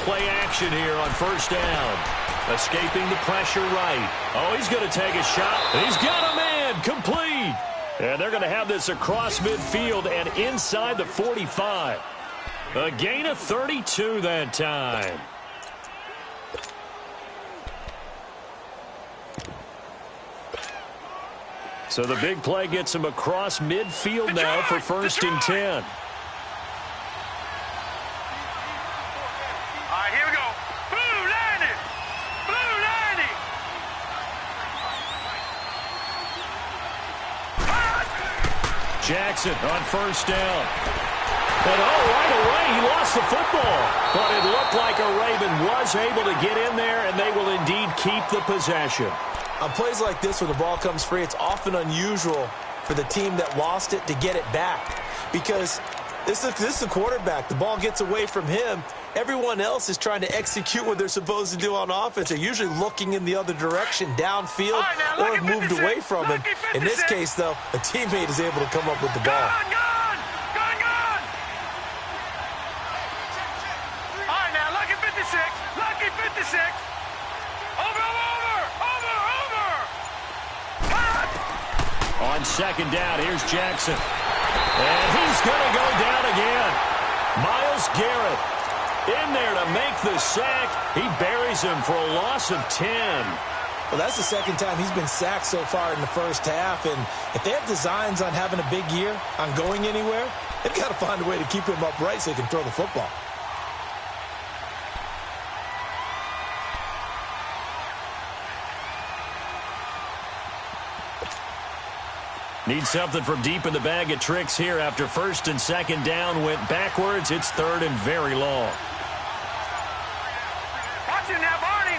play action here on first down. Escaping the pressure right. Oh, he's going to take a shot. He's got a man. Complete. And they're going to have this across midfield and inside the 45. A gain of 32 that time. So the big play gets him across midfield now for first and 10. All right, here we go. Blue 90. Blue 90. Jackson on first down. And right away he lost the football. But it looked like a Raven was able to get in there, and they will indeed keep the possession. On plays like this where the ball comes free, it's often unusual for the team that lost it to get it back. Because this is the quarterback. The ball gets away from him. Everyone else is trying to execute what they're supposed to do on offense. They're usually looking in the other direction, downfield, or have moved away from him. In this case, though, a teammate is able to come up with the ball. Gone. All right, now, lucky 56. Lucky 56. Over. On second down, here's Jackson. And he's going to go down again. Myles Garrett in there to make the sack. He buries him for a loss of 10. Well, that's the second time he's been sacked so far in the first half. And if they have designs on having a big year, on going anywhere, they've got to find a way to keep him upright so he can throw the football. Need something from deep in the bag of tricks here after first and second down went backwards. It's third and very long. Watch him now, Barney.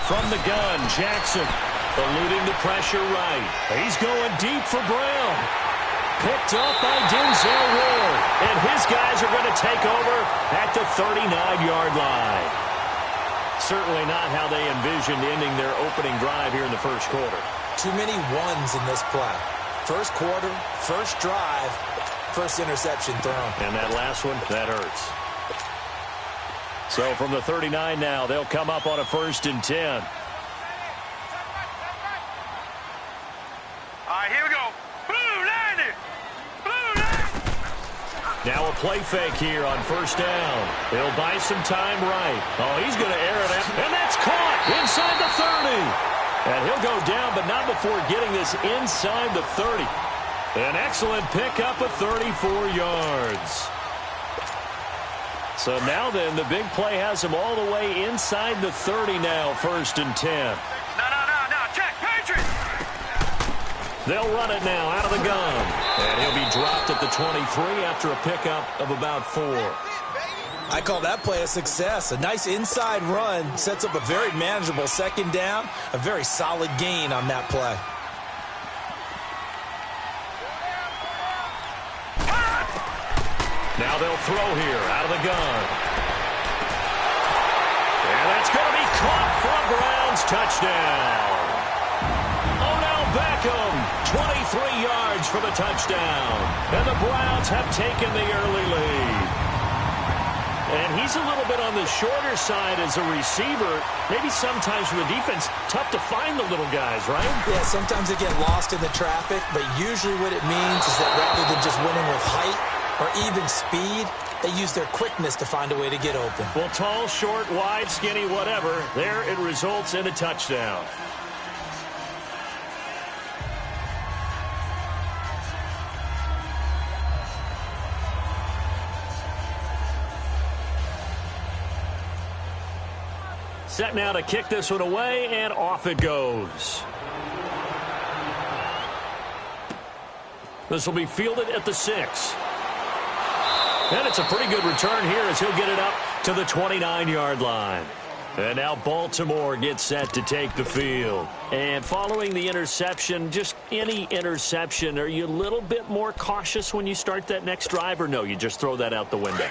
From the gun, Jackson eluding the pressure right. He's going deep for Brown. Picked up by Denzel Ward. And his guys are going to take over at the 39-yard line. Certainly not how they envisioned ending their opening drive here in the first quarter. Too many ones in this play. First quarter, first drive, first interception thrown. And that last one, that hurts. So from the 39 now, they'll come up on a first and 10. All right, here we go. Blue 90. Now a play fake here on first down. He'll buy some time right. Oh, he's going to air it out. And that's caught inside the 30. And he'll go down, but not before getting this inside the 30. An excellent pickup of 34 yards. So now then, the big play has him all the way inside the 30 now, first and 10. No. Check, Patriots. They'll run it now out of the gun. And he'll be dropped at the 23 after a pickup of about 4. I call that play a success. A nice inside run sets up a very manageable second down. A very solid gain on that play. Now they'll throw here out of the gun. And that's going to be caught for a Browns touchdown. Beckham, 23 yards for the touchdown. And the Browns have taken the early lead. And he's a little bit on the shorter side as a receiver. Maybe sometimes for the defense, tough to find the little guys, right? Yeah, sometimes they get lost in the traffic, but usually what it means is that rather than just winning with height or even speed, they use their quickness to find a way to get open. Well, tall, short, wide, skinny, whatever, there it results in a touchdown. Set now to kick this one away, and off it goes. This will be fielded at the 6. And it's a pretty good return here as he'll get it up to the 29-yard line. And now Baltimore gets set to take the field. And following the interception, just any interception, are you a little bit more cautious when you start that next drive, or no, you just throw that out the window?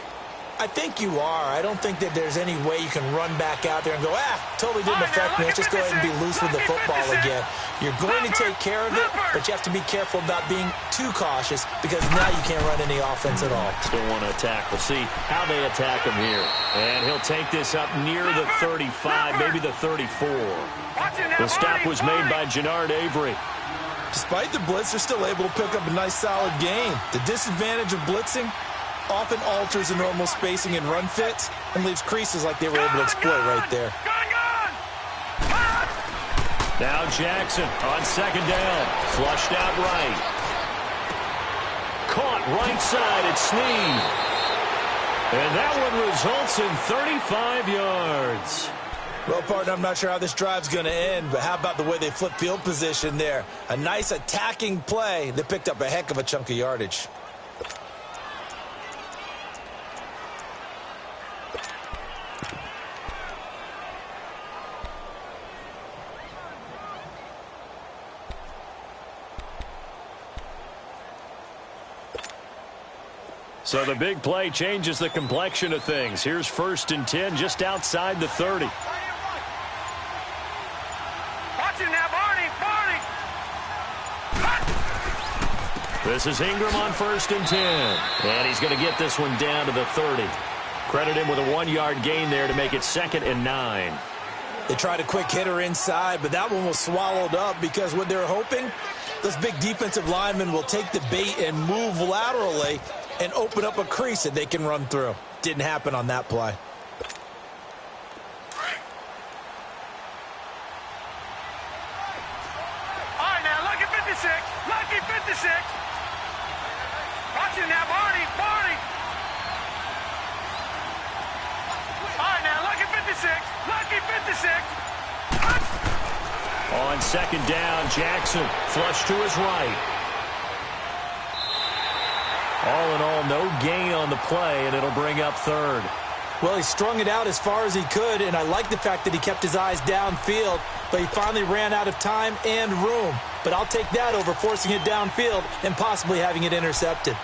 I think you are. I don't think that there's any way you can run back out there and go, totally didn't affect me. Let's just go ahead and be loose with the football again. You're going to take care of it, but you have to be careful about being too cautious because now you can't run any offense at all. Still want to attack. We'll see how they attack him here. And he'll take this up near the 35, maybe the 34. The stop was made by Gennard Avery. Despite the blitz, they're still able to pick up a nice solid gain. The disadvantage of blitzing often alters the normal spacing and run fits and leaves creases like they were able to exploit right there. Now Jackson on second down. Flushed out right. Caught right side at Snead. And that one results in 35 yards. Well, partner, I'm not sure how this drive's going to end, but how about the way they flip field position there? A nice attacking play that picked up a heck of a chunk of yardage. So the big play changes the complexion of things. Here's 1st and 10 just outside the 30. Watch it now, Barney. This is Ingram on 1st and 10. And he's going to get this one down to the 30. Credit him with a 1-yard gain there to make it 2nd and 9. They tried a quick hitter inside, but that one was swallowed up because what they're hoping, those big defensive linemen will take the bait and move laterally and open up a crease that they can run through. Didn't happen on that play. All right, now, lucky 56. Lucky 56. Watch it now, Barney. All right, now, lucky 56. Lucky 56. On second down, Jackson flush to his right. All in all, no gain on the play, and it'll bring up 3rd. Well, he strung it out as far as he could, and I like the fact that he kept his eyes downfield, but he finally ran out of time and room. But I'll take that over forcing it downfield and possibly having it intercepted.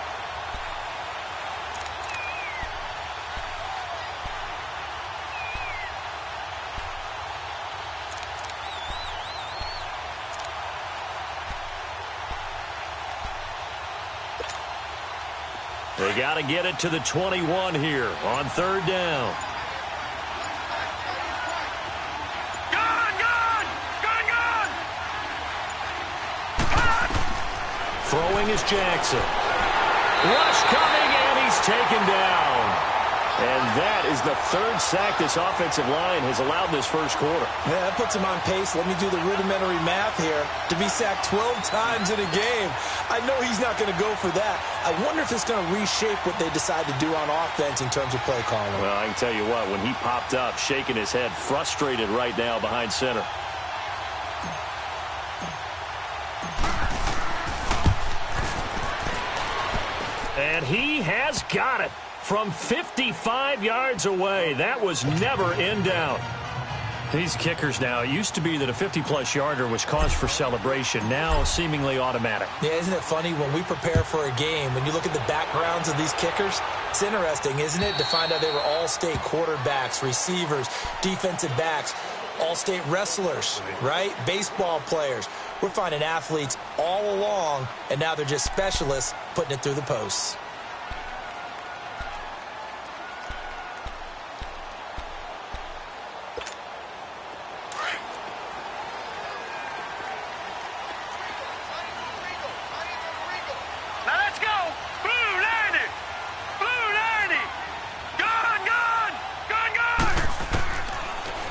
They got to get it to the 21 here on 3rd down. Gone! Throwing is Jackson. Rush coming, and he's taken down. And that is the 3rd sack this offensive line has allowed this first quarter. Yeah, that puts him on pace. Let me do the rudimentary math here. To be sacked 12 times in a game, I know he's not going to go for that. I wonder if it's going to reshape what they decide to do on offense in terms of play calling. Well, I can tell you what, when he popped up, shaking his head, frustrated right now behind center. And he has got it from 55 yards away. That was never in doubt. These kickers now, it used to be that a 50-plus yarder was cause for celebration. Now seemingly automatic. Yeah, isn't it funny when we prepare for a game, when you look at the backgrounds of these kickers, it's interesting, isn't it, to find out they were all-state quarterbacks, receivers, defensive backs, all-state wrestlers, right? Baseball players. We're finding athletes all along, and now they're just specialists putting it through the posts.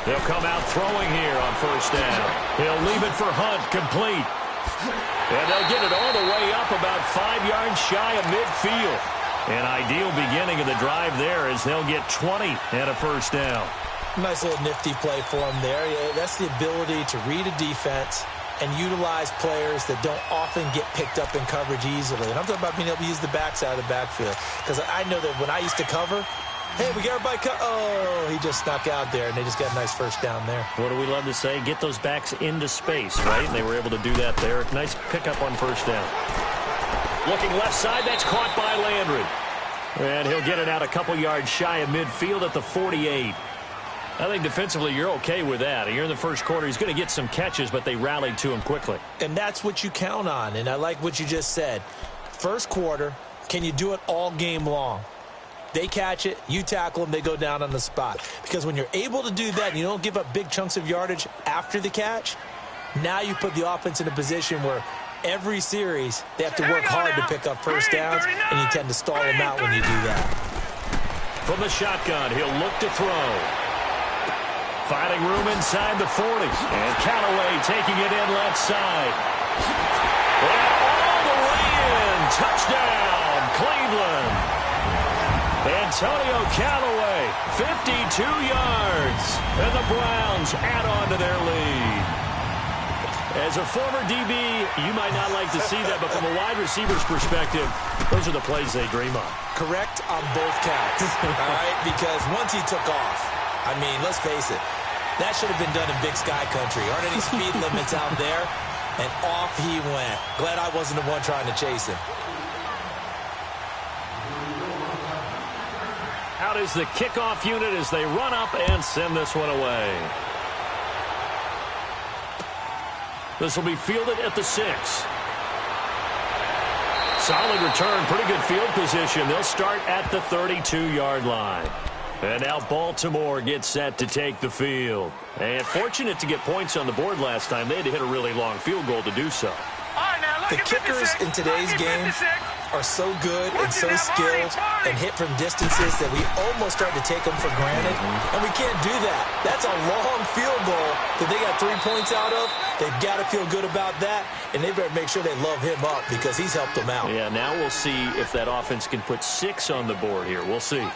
They'll come out throwing here on 1st down. He'll leave it for Hunt, complete. And they'll get it all the way up about 5 yards shy of midfield. An ideal beginning of the drive there as they'll get 20 and a 1st down. Nice little nifty play for him there. Yeah, that's the ability to read a defense and utilize players that don't often get picked up in coverage easily. And I'm talking about being able to use the backside of the backfield. Because I know that when I used to cover, hey, we got everybody oh, he just snuck out there, and they just got a nice 1st down there. What do we love to say? Get those backs into space, right? And they were able to do that there. Nice pickup on 1st down. Looking left side, that's caught by Landry. And he'll get it out a couple yards shy of midfield at the 48. I think defensively you're okay with that. Here in the first quarter, he's going to get some catches, but they rallied to him quickly. And that's what you count on, and I like what you just said. First quarter, can you do it all game long? They catch it, you tackle them, they go down on the spot. Because when you're able to do that and you don't give up big chunks of yardage after the catch, now you put the offense in a position where every series they have to work hard to pick up first downs, and you tend to stall them out when you do that. From the shotgun, he'll look to throw. Finding room inside the 40. And Callaway taking it in left side. And all the way in. Touchdown, Cleveland. Antonio Callaway, 52 yards. And the Browns add on to their lead. As a former DB, you might not like to see that, but from a wide receiver's perspective, those are the plays they dream of. Correct on both counts, all right? Because once he took off, I mean, let's face it, that should have been done in Big Sky Country. Aren't any speed limits out there? And off he went. Glad I wasn't the one trying to chase him. Out is the kickoff unit as they run up and send this one away. This will be fielded at the 6. Solid return, pretty good field position. They'll start at the 32-yard line. And now Baltimore gets set to take the field. And fortunate to get points on the board last time. They had to hit a really long field goal to do so. The kickers in today's game are so good and so skilled and hit from distances that we almost start to take them for granted. And we can't do that. That's a long field goal that they got 3 points out of. They've got to feel good about that, and they better make sure they love him up because he's helped them out. Yeah, now we'll see if that offense can put 6 on the board here. We'll see.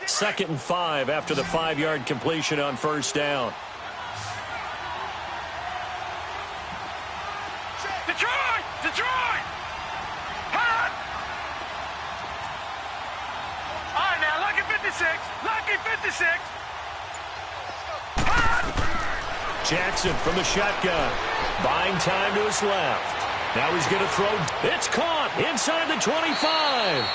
Second and 5 after the 5-yard completion on first down. Detroit! Detroit! Hot! All right, now, lucky 56. Lucky 56. Hot! Jackson from the shotgun. Buying time to his left. Now he's going to throw. It's caught inside the 25.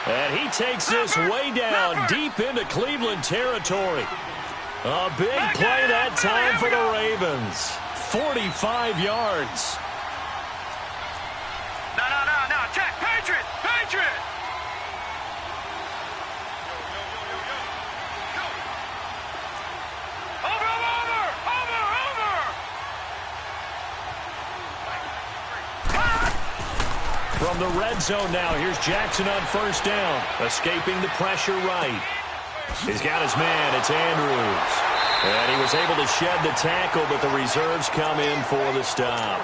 And he takes this way down deep into Cleveland territory. A big play that time for the Ravens. 45 yards. No. Check. Patriot. Patriot. From the red zone now, here's Jackson on first down. Escaping the pressure right. He's got his man, it's Andrews. And he was able to shed the tackle, but the reserves come in for the stop.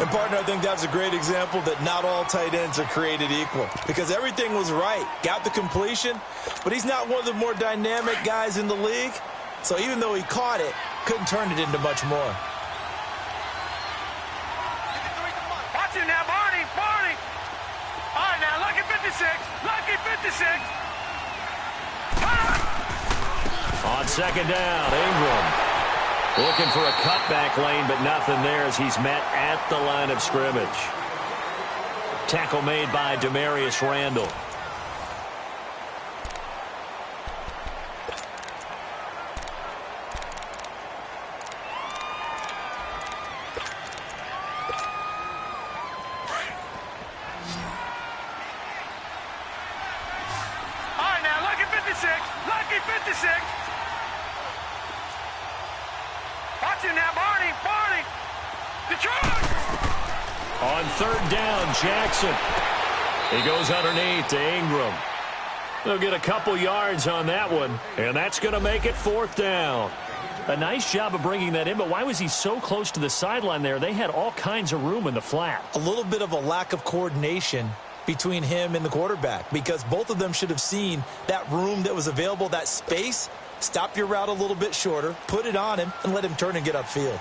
And, partner, I think that's a great example that not all tight ends are created equal. Because everything was right. Got the completion, but he's not one of the more dynamic guys in the league. So even though he caught it, couldn't turn it into much more. Watch it now, Barney. All right, now, lucky 56. Lucky 56. On second down, Ingram looking for a cutback lane, but nothing there as he's met at the line of scrimmage. Tackle made by Demarius Randall. Lucky 56. Watch it now, Barney. Detroit. On third down, Jackson. He goes underneath to Ingram. They'll get a couple yards on that one, and that's going to make it fourth down. A nice job of bringing that in, but why was he so close to the sideline there? They had all kinds of room in the flat. A little bit of a lack of coordination between him and the quarterback, because both of them should have seen that room that was available, that space. Stop your route a little bit shorter, put it on him, and let him turn and get upfield.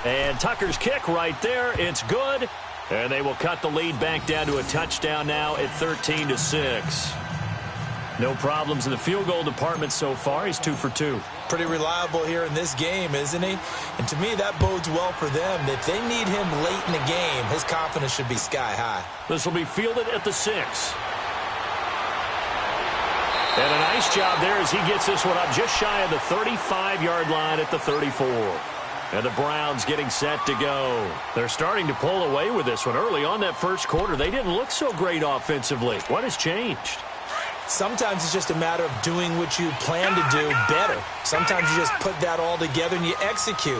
And Tucker's kick right there. It's good. And they will cut the lead back down to a touchdown now at 13-6. No problems in the field goal department so far. He's 2 for 2. Pretty reliable here in this game, isn't he? And to me, that bodes well for them. If they need him late in the game, his confidence should be sky high. This will be fielded at the 6. And a nice job there as he gets this one up just shy of the 35-yard line at the 34. And the Browns getting set to go. They're starting to pull away with this one. Early on that first quarter, they didn't look so great offensively. What has changed? Sometimes it's just a matter of doing what you plan to do better. Sometimes you just put that all together and you execute.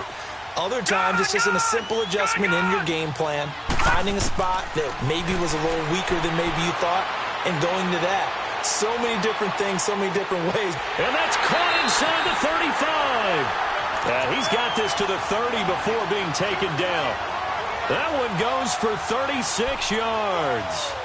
Other times it's just a simple adjustment in your game plan, finding a spot that maybe was a little weaker than maybe you thought, and going to that. So many different things, so many different ways. And that's caught inside the 35. He's got this to the 30 before being taken down. That one goes for 36 yards.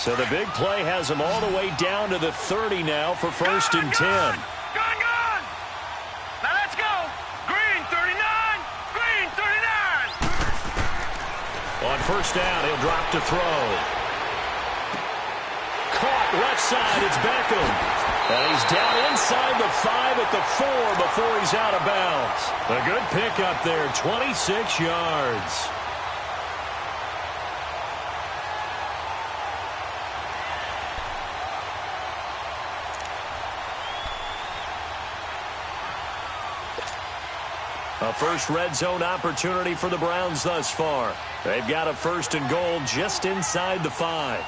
So the big play has him all the way down to the 30 now for 1st and 10. Gone! Now let's go! Green 39! Green 39! On 1st down, he'll drop to throw. Caught left side, it's Beckham. And he's down inside the 5 at the 4 before he's out of bounds. A good pickup there, 26 yards. A first red zone opportunity for the Browns thus far. They've got a 1st and goal just inside the 5.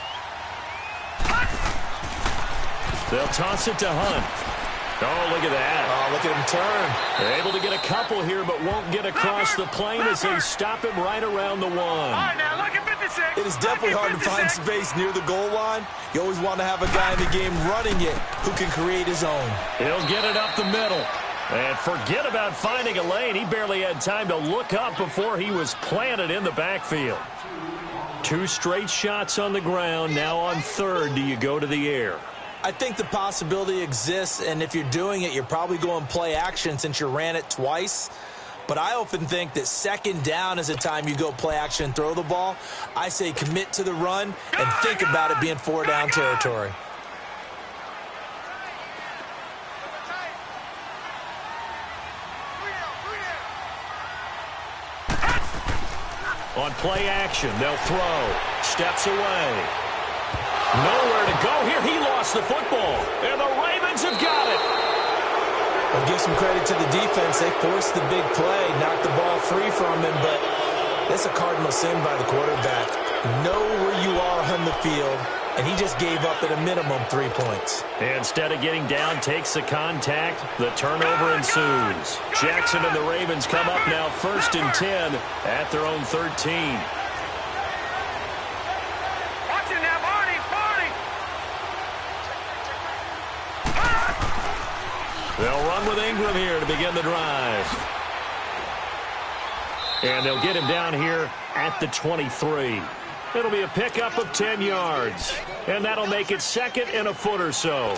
They'll toss it to Hunt. Oh, look at that. Oh, look at him turn. They're able to get a couple here, but won't get across the plane as they stop him right around the 1. All right, now look at 56. It is definitely hard to find space near the goal line. You always want to have a guy in the game running it who can create his own. He'll get it up the middle. And forget about finding a lane. He barely had time to look up before he was planted in the backfield. 2 straight shots on the ground. Now on 3rd, do you go to the air? I think the possibility exists, and if you're doing it, you're probably going play action since you ran it twice. But I often think that 2nd down is the time you go play action and throw the ball. I say commit to the run and think about it being 4-down territory. On play action, they'll throw. Steps away. Nowhere to go here. He lost the football. And the Ravens have got it. I'll give some credit to the defense. They forced the big play, knocked the ball free from him, but that's a cardinal sin by the quarterback. Know where you are on the field, and he just gave up at a minimum 3 points. Instead of getting down, takes the contact. The turnover ensues. Jackson and the Ravens come up now 1st and 10 at their own 13. Watch it now, Barney! They'll run with Ingram here to begin the drive. And they'll get him down here at the 23. It'll be a pickup of 10 yards. And that'll make it 2nd and a foot or so.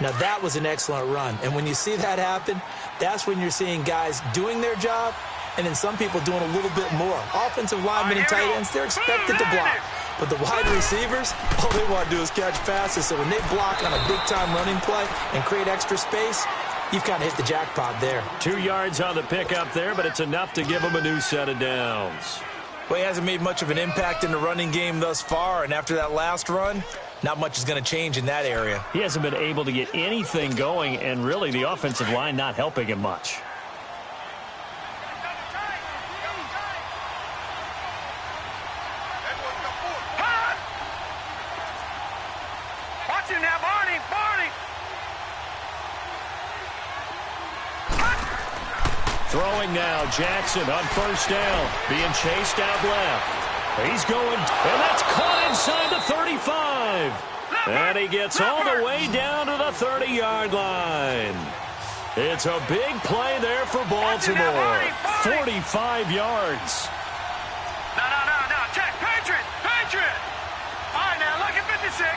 Now, that was an excellent run. And when you see that happen, that's when you're seeing guys doing their job and then some people doing a little bit more. Offensive linemen and tight ends, they're expected to block. But the wide receivers, all they want to do is catch passes. So when they block on a big-time running play and create extra space, you've kind of hit the jackpot there. 2 yards on the pickup there, but it's enough to give them a new set of downs. Well, he hasn't made much of an impact in the running game thus far, and after that last run, not much is going to change in that area. He hasn't been able to get anything going, and really the offensive line not helping him much. Watch it now, Barney! Throwing now, Jackson on 1st down, being chased out left. He's going, and that's caught inside the 35. And he gets all the way down to the 30-yard line. It's a big play there for Baltimore. 45 yards. No. Check. Patriot. All right, now, lucky 56.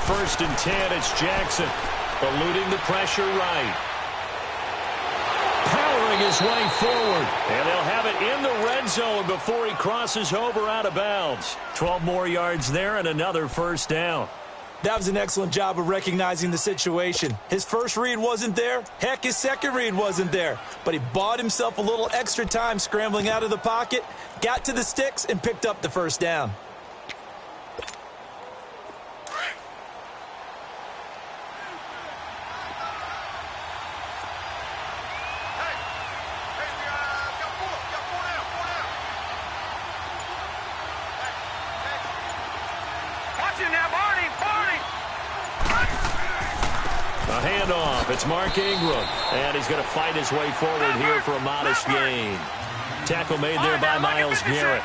1st and 10. It's Jackson eluding the pressure right. Powering his way forward. And they'll have it in the red zone before he crosses over out of bounds. 12 more yards there and another 1st down. That was an excellent job of recognizing the situation. His first read wasn't there. Heck, his second read wasn't there. But he bought himself a little extra time scrambling out of the pocket, got to the sticks, and picked up the 1st down. A handoff. It's Mark Ingram. And he's going to fight his way forward here for a modest gain. Tackle made there by Myles Garrett.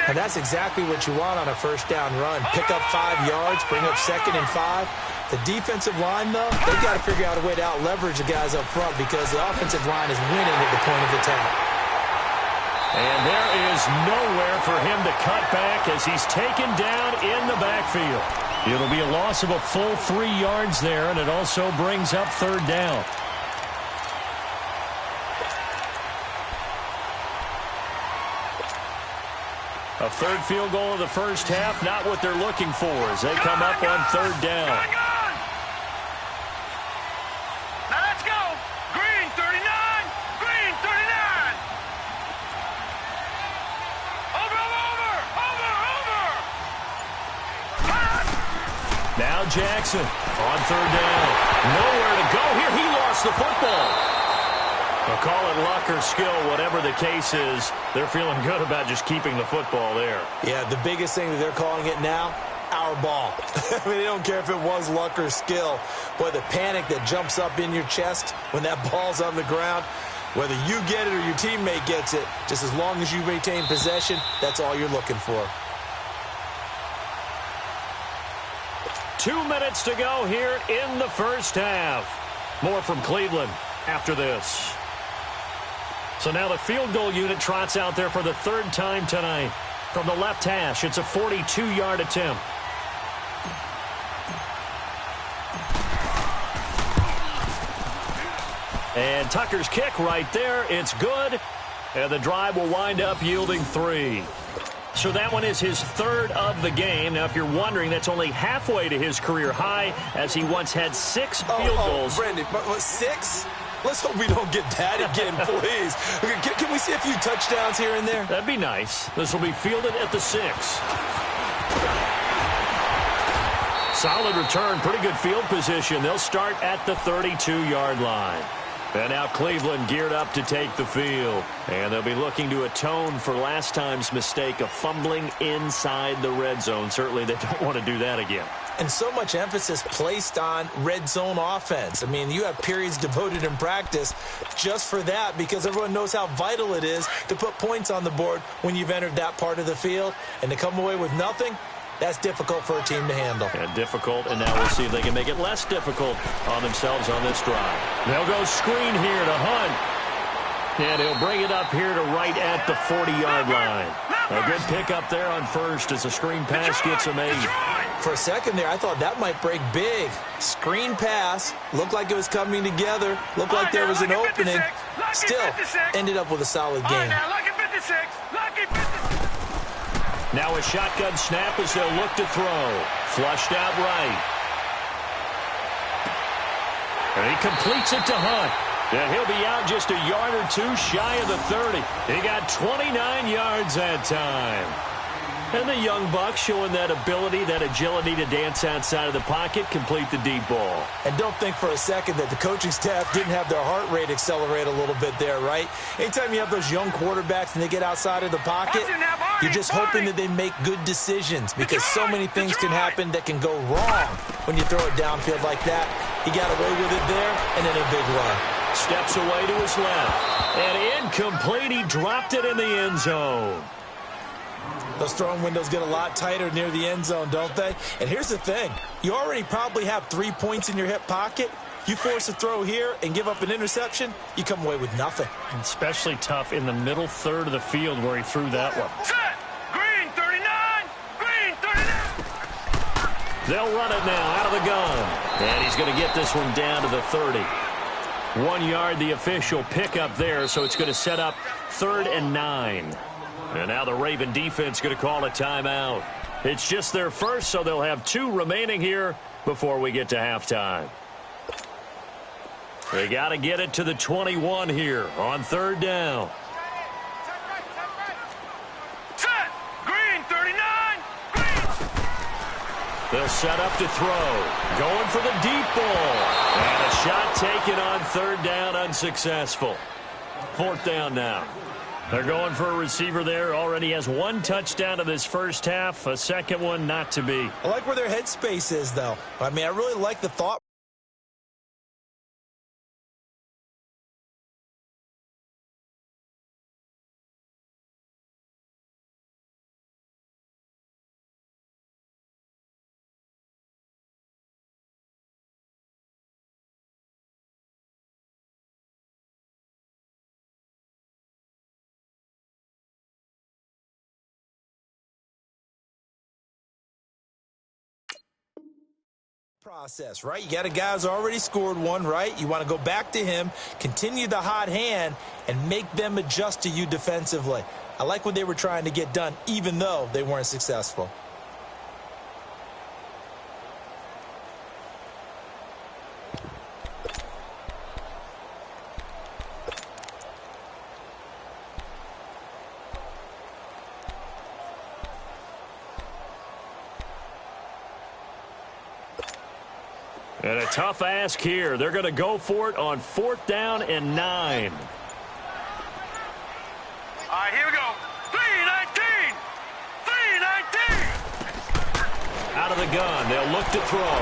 And that's exactly what you want on a 1st down run. Pick up 5 yards, bring up 2nd and 5. The defensive line, though, they've got to figure out a way to out-leverage the guys up front because the offensive line is winning at the point of attack. And there is nowhere for him to cut back as he's taken down in the backfield. It'll be a loss of a full 3 yards there, and it also brings up 3rd down. A 3rd field goal of the 1st half, not what they're looking for as they come up on 3rd down. Now let's go. Green 39. Green 39. Over. Now Jackson on 3rd down. Nowhere to go here. He lost the football. They'll call it luck or skill, whatever the case is. They're feeling good about just keeping the football there. Yeah, the biggest thing that they're calling it now, our ball. I mean, they don't care if it was luck or skill. Boy, the panic that jumps up in your chest when that ball's on the ground, whether you get it or your teammate gets it, just as long as you maintain possession, that's all you're looking for. 2 minutes to go here in the 1st half. More from Cleveland after this. So now the field goal unit trots out there for the 3rd time tonight. From the left hash, it's a 42-yard attempt. And Tucker's kick right there. It's good. And the drive will wind up yielding 3. So that one is his 3rd of the game. Now, if you're wondering, that's only halfway to his career high, as he once had 6 field goals. Brendan, 6? Let's hope we don't get that again, please. Can we see a few touchdowns here and there? That'd be nice. This will be fielded at the 6. Solid return, pretty good field position. They'll start at the 32-yard line. And now Cleveland geared up to take the field. And they'll be looking to atone for last time's mistake of fumbling inside the red zone. Certainly they don't want to do that again. And so much emphasis placed on red zone offense. I mean, you have periods devoted in practice just for that because everyone knows how vital it is to put points on the board when you've entered that part of the field. And to come away with nothing, that's difficult for a team to handle. Yeah, difficult, and now we'll see if they can make it less difficult on themselves on this drive. They'll go screen here to Hunt. And he'll bring it up here to right at the 40-yard line. A good pickup there on 1st as a screen pass gets him 8. For a second there, I thought that might break big. Screen pass, looked like it was coming together, looked like there was an opening. Still, ended up with a solid game. Now a shotgun snap as they'll look to throw. Flushed out right. And he completes it to Hunt. And he'll be out just a yard or 2 shy of the 30. He got 29 yards that time. And the young buck showing that ability, that agility to dance outside of the pocket, complete the deep ball. And don't think for a second that the coaching staff didn't have their heart rate accelerate a little bit there, right? Anytime you have those young quarterbacks and they get outside of the pocket, you're just hoping that they make good decisions because so many things can happen that can go wrong when you throw it downfield like that. He got away with it there and in a big run. Steps away to his left. And incomplete. He dropped it in the end zone. Those throwing windows get a lot tighter near the end zone, don't they? And here's the thing. You already probably have 3 points in your hip pocket. You force a throw here and give up an interception, you come away with nothing. Especially tough in the middle third of the field where he threw that one. Set! Green 39! Green 39! They'll run it now out of the gun. And he's going to get this one down to the 30. 1 yard, the official pickup there, so it's going to set up 3rd and 9. And now the Raven defense going to call a timeout. It's just their first, so they'll have 2 remaining here before we get to halftime. They got to get it to the 21 here on 3rd down. Set! Green, 39! They'll set up to throw. Going for the deep ball. And a shot taken on 3rd down, unsuccessful. 4th down now. They're going for a receiver there. Already has 1 touchdown in this first half. A second one not to be. I like where their headspace is, though. I mean, I really like the thought. Process, right? You got a guy who's already scored 1, right? You want to go back to him, continue the hot hand, and make them adjust to you defensively. I like what they were trying to get done, even though they weren't successful. And a tough ask here. They're going to go for it on 4th down and 9. All right, here we go. 3-19! 3-19! Out of the gun. They'll look to throw.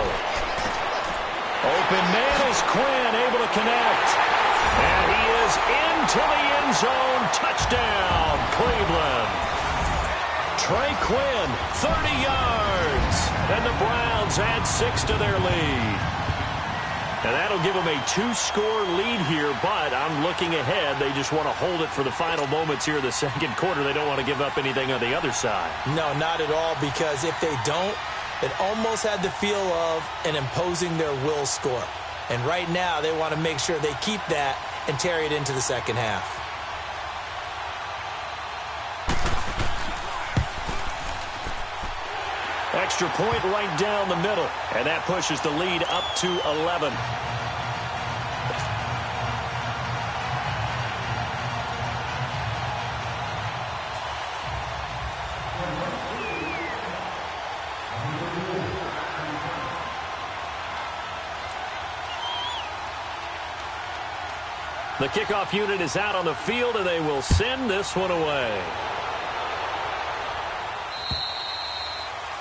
Open man is Quinn, able to connect. And he is into the end zone. Touchdown, Cleveland. Trey Quinn, 30 yards. And the Browns add 6 to their lead. And that'll give them a 2-score lead here, but I'm looking ahead. They just want to hold it for the final moments here in the second quarter. They don't want to give up anything on the other side. No, not at all, because if they don't, it almost had the feel of an imposing their will score. And right now, they want to make sure they keep that and carry it into the second half. Extra point right down the middle, and that pushes the lead up to 11. The kickoff unit is out on the field, and they will send this one away.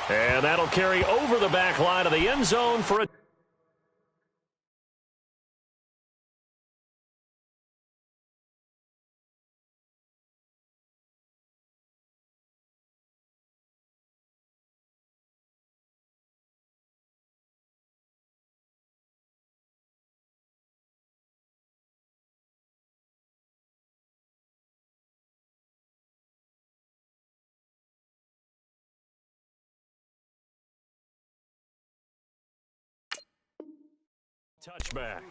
And that'll carry over the back line of the end zone for a touchback.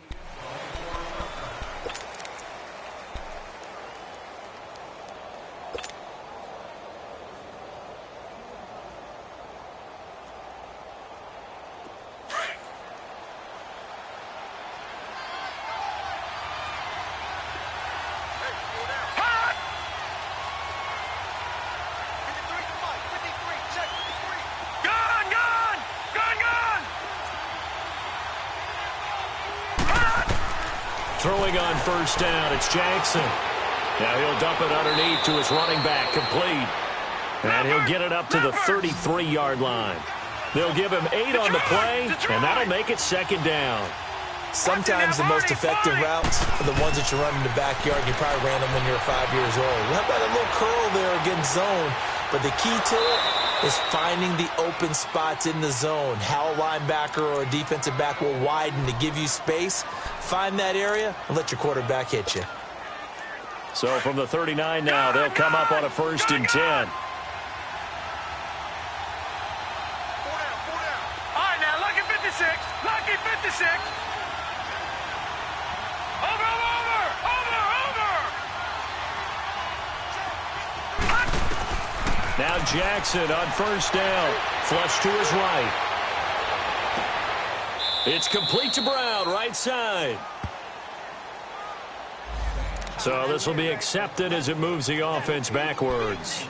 Throwing on first down, it's Jackson. Now he'll dump it underneath to his running back, complete. And he'll get it up to the 33-yard line. They'll give him 8 on the play, and that'll make it second down. Sometimes the most effective routes are the ones that you run in the backyard. You probably ran them when you were 5 years old. How about a little curl there against zone? But the key to it is finding the open spots in the zone. How a linebacker or a defensive back will widen to give you space. Find that area and let your quarterback hit you. So from the 39 now, they'll come up on a 1st and 10. All on Jackson on first down. Flush to his right. It's complete to Brown, right side. So this will be accepted as it moves the offense backwards.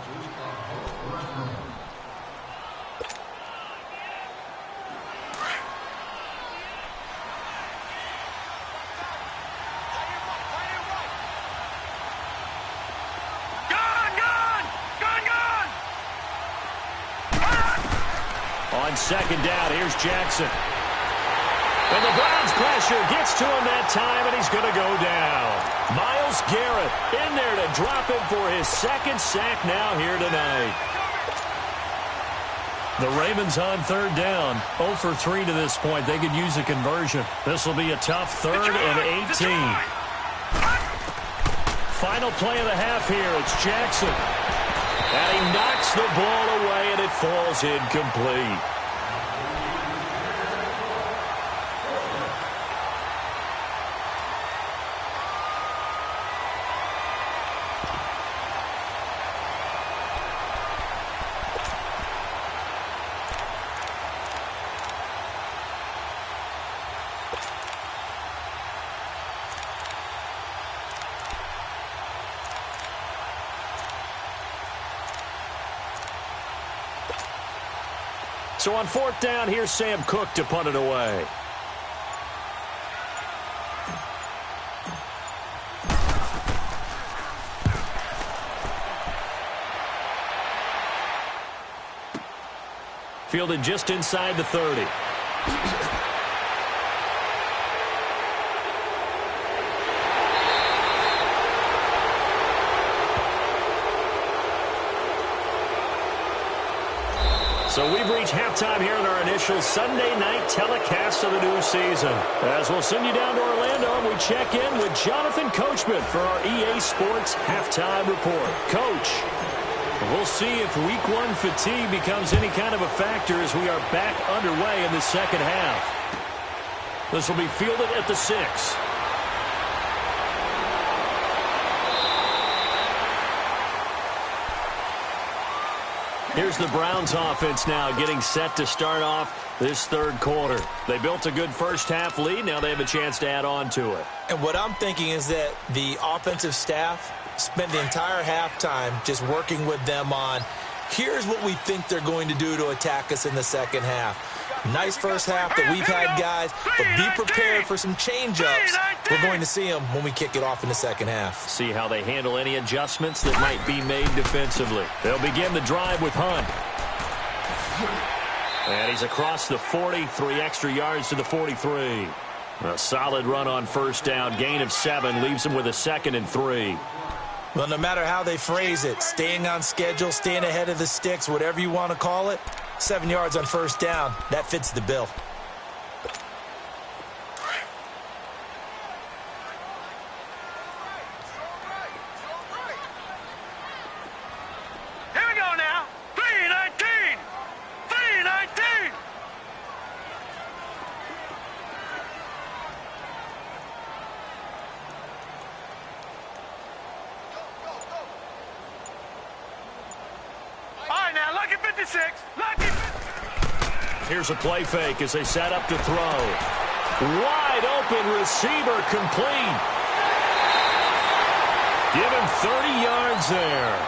On second down, here's Jackson. And the Browns' pressure gets to him that time, and he's going to go down. Myles Garrett in there to drop him for his second sack now here tonight. The Ravens on third down, 0 for 3 to this point. They could use a conversion. This will be a tough 3rd and 18. Final play of the half here. It's Jackson. And he knocks the ball away, and it falls incomplete. So on fourth down, here's Sam Cook to punt it away. Fielded just inside the 30. So we've reached halftime here in our initial Sunday night telecast of the new season. As we'll send you down to Orlando, and we check in with Jonathan Coachman for our EA Sports Halftime Report. Coach, we'll see if Week 1 fatigue becomes any kind of a factor as we are back underway in the second half. This will be fielded at the 6. Here's the Browns offense now getting set to start off this third quarter. They built a good first half lead. Now they have a chance to add on to it. And what I'm thinking is that the offensive staff spent the entire halftime just working with them on, here's what we think they're going to do to attack us in the second half. Nice first half that we've had, guys, but be prepared for some change-ups. We're going to see them when we kick it off in the second half. See how they handle any adjustments that might be made defensively. They'll begin the drive with Hunt. And he's across the 40, 3 extra yards to the 43. A solid run on first down, gain of 7, leaves him with a 2nd and 3. Well, no matter how they phrase it, staying on schedule, staying ahead of the sticks, whatever you want to call it, 7 yards on first down, that fits the bill. Here we go now. 3-19. 3-19. All right, now, lucky 56. Lucky 56. Here's a play fake as they set up to throw. Wide open receiver complete. Give him 30 yards there.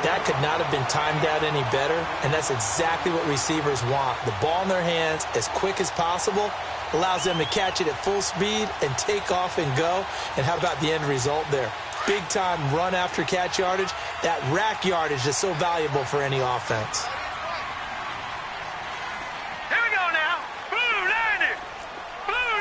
That could not have been timed out any better, and that's exactly what receivers want. The ball in their hands as quick as possible allows them to catch it at full speed and take off and go. And how about the end result there? Big-time run after catch yardage. That rack yardage is so valuable for any offense. Here we go now. Blue 90. Blue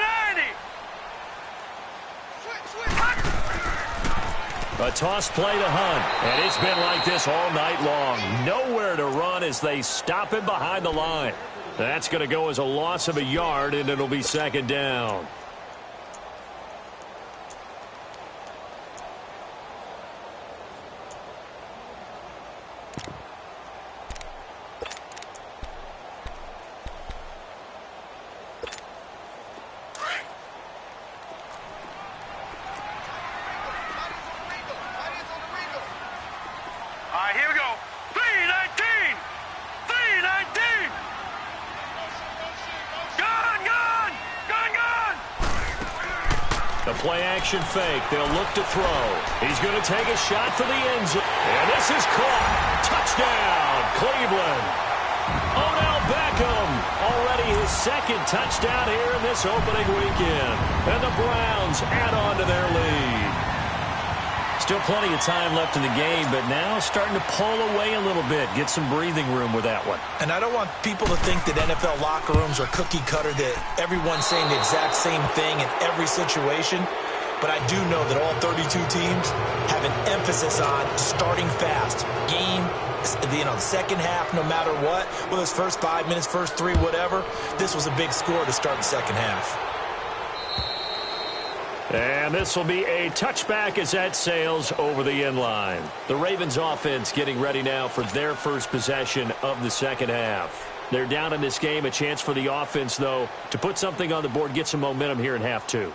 90. A toss play to Hunt, and it's been like this all night long. Nowhere to run as they stop him behind the line. That's going to go as a loss of a yard, and it'll be second down. All right, here we go. 3-19. The play-action fake. They'll look to throw. He's going to take a shot for the end zone. And this is caught. Touchdown, Cleveland. Odell Beckham, already his second touchdown here in this opening weekend. And the Browns add on to their lead. Still plenty of time left in the game, but now starting to pull away a little bit. Get some breathing room with that one. And I don't want people to think that NFL locker rooms are cookie cutter, that everyone's saying the exact same thing in every situation. But I do know that all 32 teams have an emphasis on starting fast. Second half, no matter what, whether it's first 5 minutes, first 3, whatever, this was a big score to start the second half. And this will be a touchback as that sails over the end line. The Ravens offense getting ready now for their first possession of the second half. They're down in this game. A chance for the offense, though, to put something on the board, get some momentum here in half two.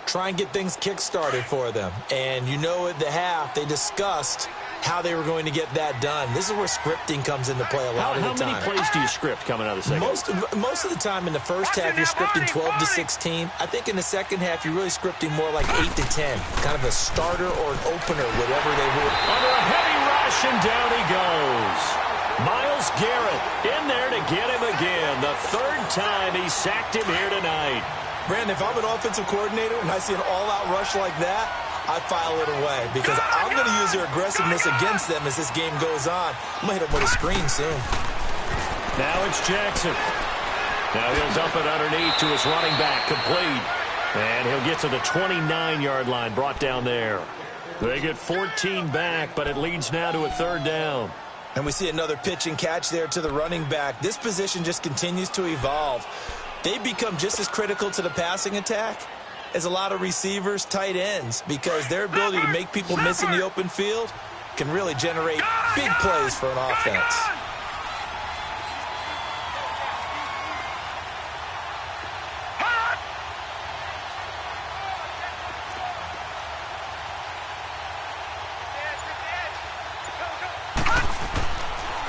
Try and get things kick-started for them. And you know at the half, they discussed how they were going to get that done. This is where scripting comes into play a lot of the time. How many plays do you script coming out of the second half? Most of the time in the first half, you're scripting 12 to 16. I think in the second half, you're really scripting more like 8 to 10. Kind of a starter or an opener, whatever they will. Under a heavy rush, and down he goes. Myles Garrett in there to get him again. The third time he sacked him here tonight. Brandon, if I'm an offensive coordinator and I see an all-out rush like that, I file it away because I'm going to use their aggressiveness against them as this game goes on. I'm going to hit them with a screen soon. Now it's Jackson. Now he'll dump it underneath to his running back, complete. And he'll get to the 29-yard line, brought down there. They get 14 back, but it leads now to a third down. And we see another pitch and catch there to the running back. This position just continues to evolve. They become just as critical to the passing attack as a lot of receivers, tight ends, because their ability to make people miss in the open field can really generate big plays for an offense.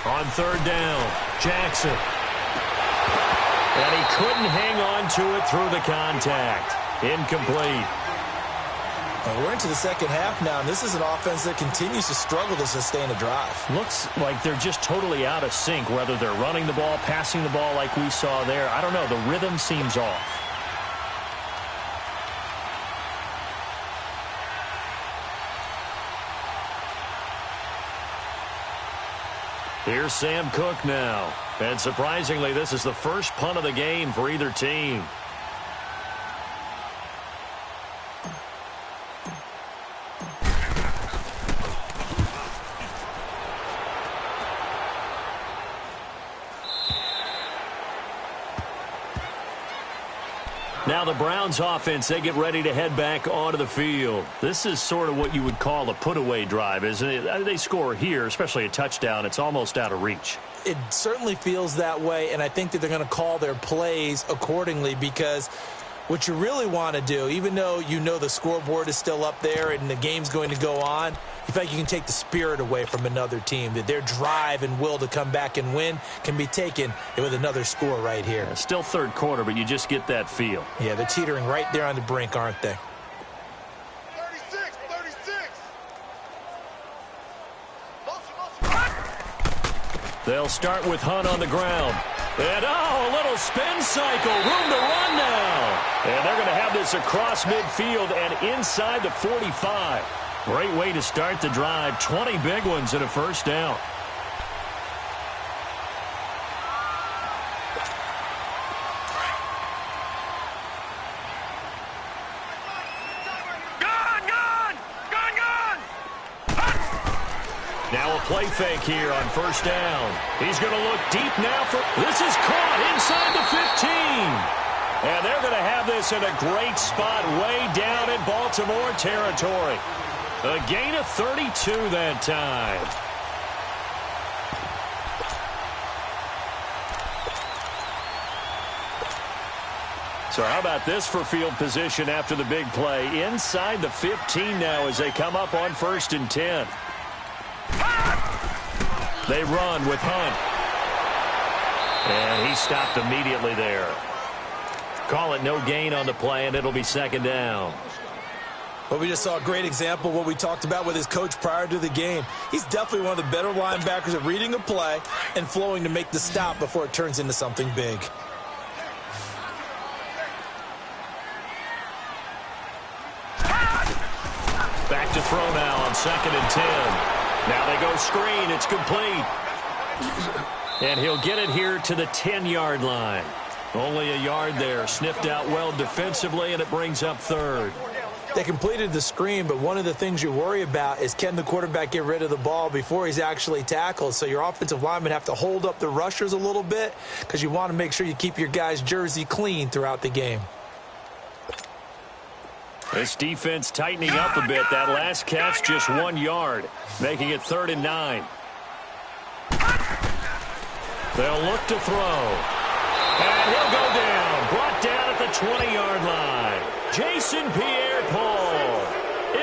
On third down, Jackson. And he couldn't hang on to it through the contact. Incomplete. We're into the second half now, and this is an offense that continues to struggle to sustain a drive. Looks like they're just totally out of sync, whether they're running the ball, passing the ball like we saw there. I don't know. The rhythm seems off. Here's Sam Cook now. And surprisingly, this is the first punt of the game for either team. Now the Browns offense, they get ready to head back onto the field. This is sort of what you would call a put-away drive, isn't it? They score here, especially a touchdown. It's almost out of reach. It certainly feels that way, and I think that they're going to call their plays accordingly because what you really want to do, even though you know the scoreboard is still up there and the game's going to go on, you feel like you can take the spirit away from another team, that their drive and will to come back and win can be taken with another score right here. Yeah, still third quarter, but you just get that feel. Yeah, they're teetering right there on the brink, aren't they? 36. They'll start with Hunt on the ground. And, a little spin cycle. Room to run now. And they're going to have this across midfield and inside the 45. Great way to start the drive. 20 big ones and a first down. Now a play fake here on first down. He's going to look deep now for... This is caught inside the 15. And they're going to have this in a great spot way down in Baltimore territory. A gain of 32 that time. So how about this for field position after the big play? Inside the 15 now as they come up on 1st and 10. They run with Hunt. And he stopped immediately there. Call it no gain on the play, and it'll be second down. Well, we just saw a great example of what we talked about with his coach prior to the game. He's definitely one of the better linebackers at reading a play and flowing to make the stop before it turns into something big. Back to throw now on 2nd and 10. Now they go screen. It's complete. And he'll get it here to the 10-yard line. Only a yard there. Sniffed out well defensively, and it brings up 3rd. They completed the screen, but one of the things you worry about is can the quarterback get rid of the ball before he's actually tackled? So your offensive linemen have to hold up the rushers a little bit because you want to make sure you keep your guy's jersey clean throughout the game. This defense tightening up a bit. That last catch just 1 yard, making it 3rd and 9. They'll look to throw. And he'll go down. Brought down at the 20-yard line. Jason Pierre-Paul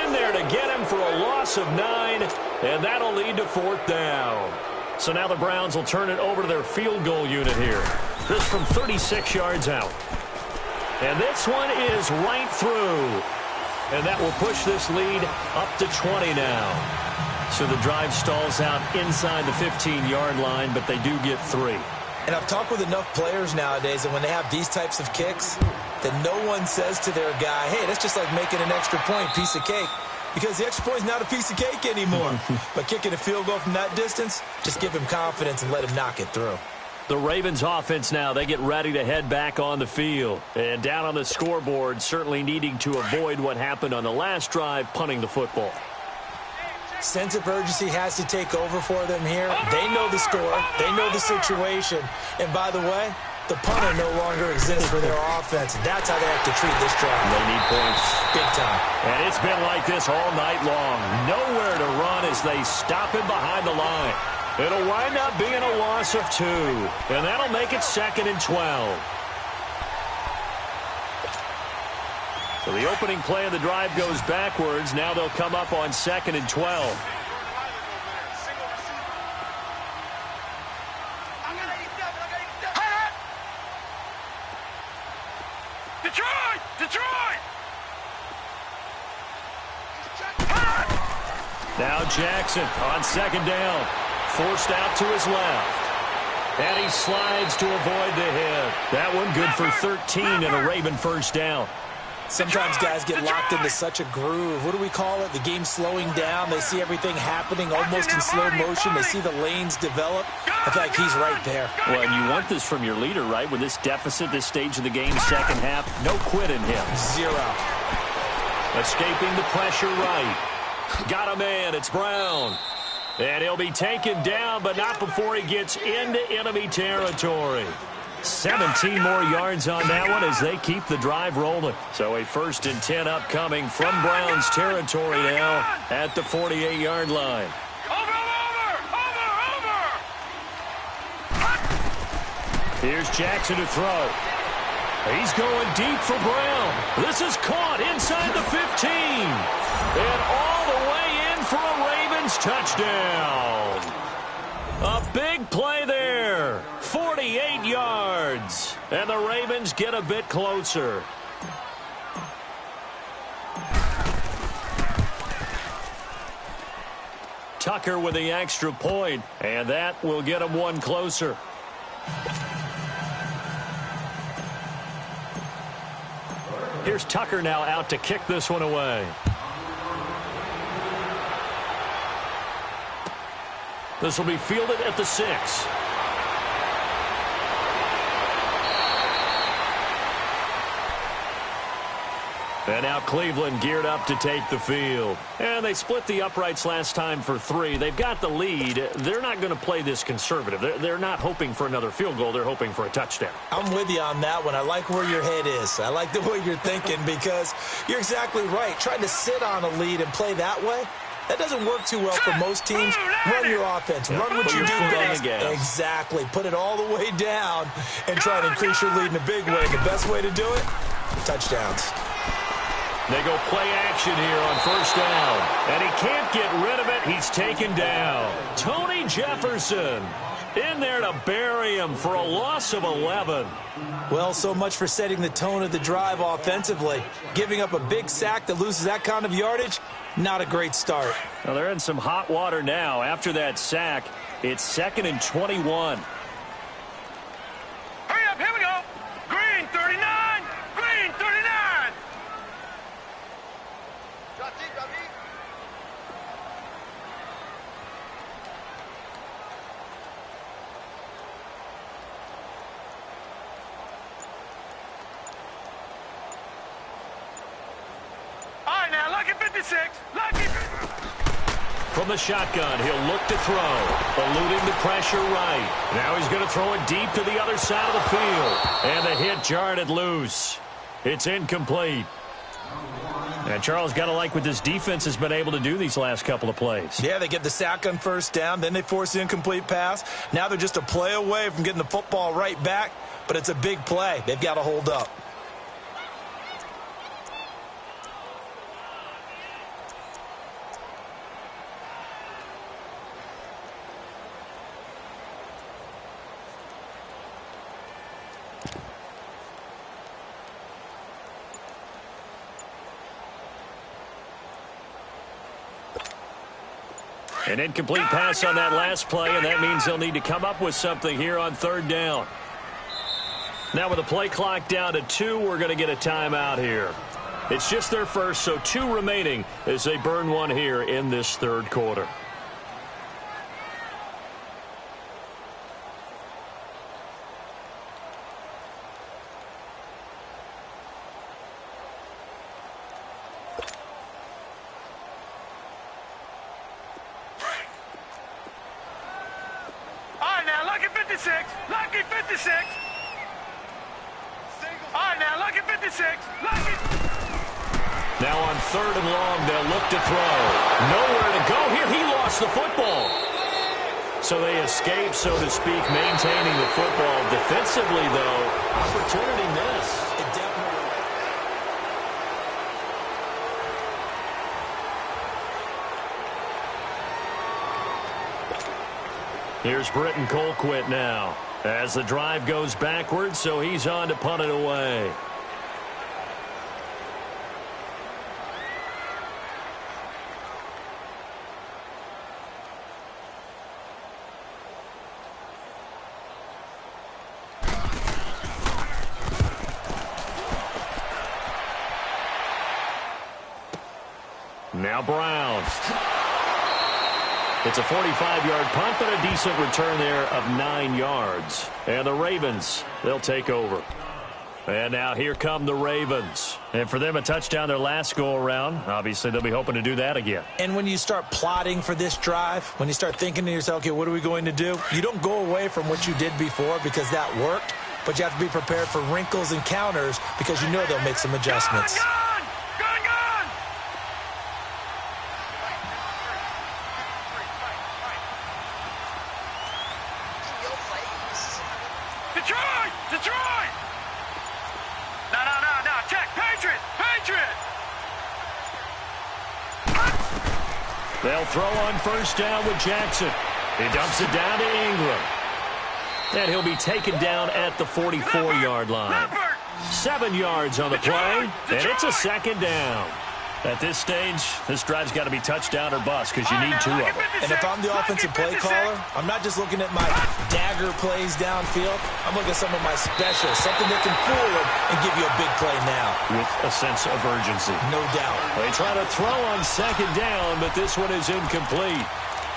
in there to get him for a loss of 9, and that'll lead to 4th down. So now the Browns will turn it over to their field goal unit here. This from 36 yards out. And this one is right through. And that will push this lead up to 20 now. So the drive stalls out inside the 15-yard line, but they do get 3. And I've talked with enough players nowadays that when they have these types of kicks, that no one says to their guy, hey, that's just like making an extra point, piece of cake. Because the extra point is not a piece of cake anymore. But kicking a field goal from that distance, just give him confidence and let him knock it through. The Ravens offense now, they get ready to head back on the field. And down on the scoreboard, certainly needing to avoid what happened on the last drive, punting the football. Sense of urgency has to take over for them here. They know the score. They know the situation. And by the way, the punter no longer exists for their offense. That's how they have to treat this drive. They need points. Big time. And it's been like this all night long. Nowhere to run as they stop him behind the line. It'll wind up being a loss of 2. And that'll make it 2nd and 12. So the opening play of the drive goes backwards. Now they'll come up on 2nd and 12. Detroit! Now Jackson on 2nd down. Forced out to his left. And he slides to avoid the hit. That one good for 13 and a Raven 1st down. Sometimes guys get locked into such a groove. What do we call it? The game's slowing down. They see everything happening almost in slow motion. They see the lanes develop. I feel like he's right there. Well, and you want this from your leader, right? With this deficit, this stage of the game, 2nd half, no quit in him. 0. Escaping the pressure right. Got a man. It's Brown. And he'll be taken down, but not before he gets into enemy territory. 17 more yards on that one as they keep the drive rolling. So a 1st and 10 upcoming from Browns territory now at the 48-yard line. Here's Jackson to throw. He's going deep for Brown. This is caught inside the 15. And all the way in for a Ravens touchdown. A big play there. 48 yards. And the Ravens get a bit closer. Tucker with the extra point, and that will get him one closer. Here's Tucker now out to kick this one away. This will be fielded at the 6. And now Cleveland geared up to take the field. And they split the uprights last time for 3. They've got the lead. They're not going to play this conservative. They're not hoping for another field goal. They're hoping for a touchdown. I'm with you on that one. I like where your head is. I like the way you're thinking because you're exactly right. Trying to sit on a lead and play that way, that doesn't work too well for most teams. Run your offense. Run what you do best. Exactly. Put it all the way down and try to increase your lead in a big way. The best way to do it, touchdowns. They go play action here on 1st down. And he can't get rid of it. He's taken down. Tony Jefferson. In there to bury him for a loss of 11. Well, so much for setting the tone of the drive offensively. Giving up a big sack that loses that kind of yardage, not a great start. Well, they're in some hot water now. After that sack, it's 2nd and 21. Hurry up, here we go. Green 39, green 39. All right, now, lucky 56, lucky. From the shotgun, he'll look to throw. Eluding the pressure right. Now he's going to throw it deep to the other side of the field. And the hit jarred it loose. It's incomplete. And Charles, got to like what this defense has been able to do these last couple of plays. Yeah, they get the sack on first down, then they force the incomplete pass. Now they're just a play away from getting the football right back, but it's a big play. They've got to hold up. An incomplete pass on that last play, and that means they'll need to come up with something here on 3rd down. Now with the play clock down to 2, we're going to get a timeout here. It's just their first, so 2 remaining as they burn one here in this 3rd quarter. Lucky 56. All right, now, lucky 56. Lucky. Now on 3rd and long, they'll look to throw. Nowhere to go here. He lost the football. So they escape, so to speak, maintaining the football. Defensively, though, opportunity miss. It definitely. Here's Britton Colquitt now as the drive goes backwards, so he's on to punt it away. Now Browns. It's a 45-yard punt, but a decent return there of 9 yards. And the Ravens, they'll take over. And now here come the Ravens. And for them, a touchdown their last go-around. Obviously, they'll be hoping to do that again. And when you start plotting for this drive, when you start thinking to yourself, okay, what are we going to do? You don't go away from what you did before because that worked, but you have to be prepared for wrinkles and counters because you know they'll make some adjustments. Detroit! No, check. Patriot! They'll throw on first down with Jackson. He dumps it down to Ingram. And he'll be taken down at the 44-yard line. 7 yards on the play, and it's a 2nd down. At this stage, this drive's got to be touchdown or bust because you need 2 of them. And if I'm the offensive play caller, I'm not just looking at my dagger plays downfield. I'm looking at some of my specials, something that can fool them and give you a big play now. With a sense of urgency. No doubt. They try to throw on 2nd down, but this one is incomplete.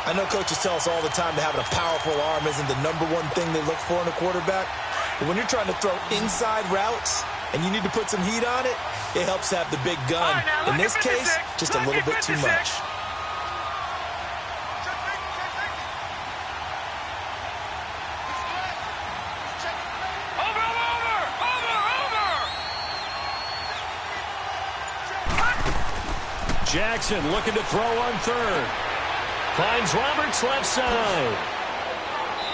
I know coaches tell us all the time that having a powerful arm isn't the #1 thing they look for in a quarterback. But when you're trying to throw inside routes and you need to put some heat on it, it helps to have the big gun. In this case, just a little bit too much. Jackson looking to throw on 3rd. Finds Roberts left side.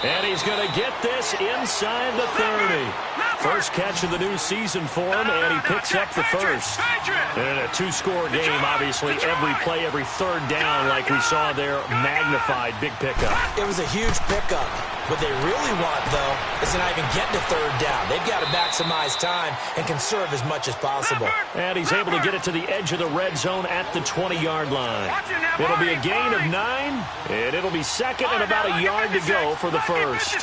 And he's going to get this inside the 30. First catch of the new season for him, and he picks up the first. And in a two-score game, obviously, every play, every third down, like we saw there, magnified, big pickup. It was a huge pickup. What they really want, though, is to not even get to third down. They've got to maximize time and conserve as much as possible. And he's able to get it to the edge of the red zone at the 20-yard line. It'll be a gain of 9, and it'll be second and about a yard to go for the first.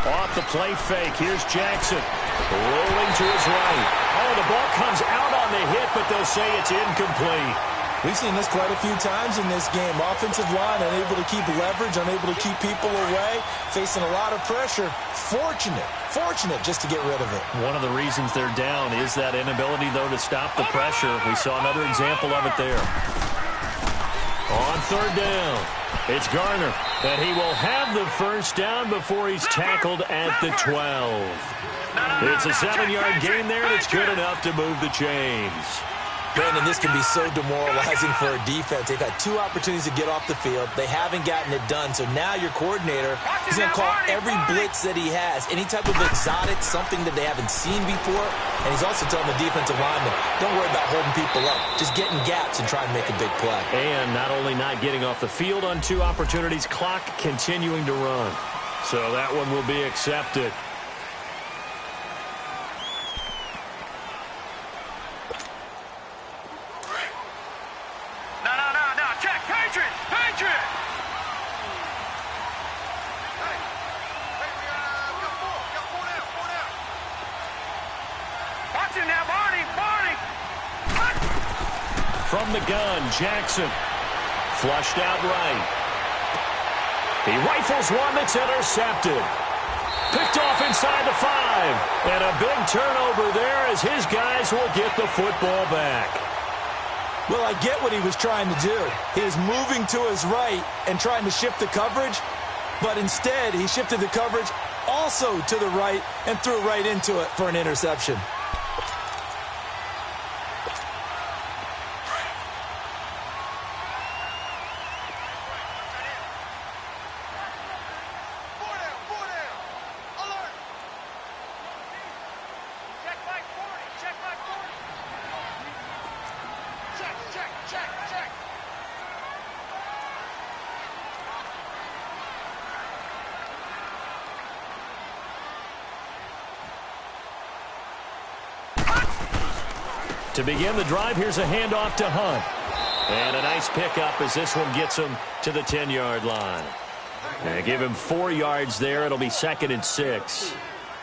Off the play fake, here's Jackson. Rolling to his right. Oh, the ball comes out on the hit, but they'll say it's incomplete. We've seen this quite a few times in this game. Offensive line unable to keep leverage, unable to keep people away, facing a lot of pressure. Fortunate just to get rid of it. One of the reasons they're down is that inability, though, to stop the pressure. We saw another example of it there. On third down, it's Garner, and he will have the first down before he's tackled at the 12. It's a 7-yard gain there, and it's good enough to move the chains. Brandon, this can be so demoralizing for a defense. They've had 2 opportunities to get off the field. They haven't gotten it done. So now your coordinator is going to call every blitz that he has, any type of exotic, something that they haven't seen before. And he's also telling the defensive lineman, don't worry about holding people up. Just get in gaps and try and make a big play. And not only not getting off the field on 2 opportunities, clock continuing to run. So that one will be accepted. From the gun, Jackson. Flushed out right. He rifles one that's intercepted. Picked off inside the 5. And a big turnover there as his guys will get the football back. Well, I get what he was trying to do. He was moving to his right and trying to shift the coverage. But instead, he shifted the coverage also to the right and threw right into it for an interception. To begin the drive, here's a handoff to Hunt. And a nice pickup as this one gets him to the 10-yard line. And give him 4 yards there. It'll be 2nd and 6.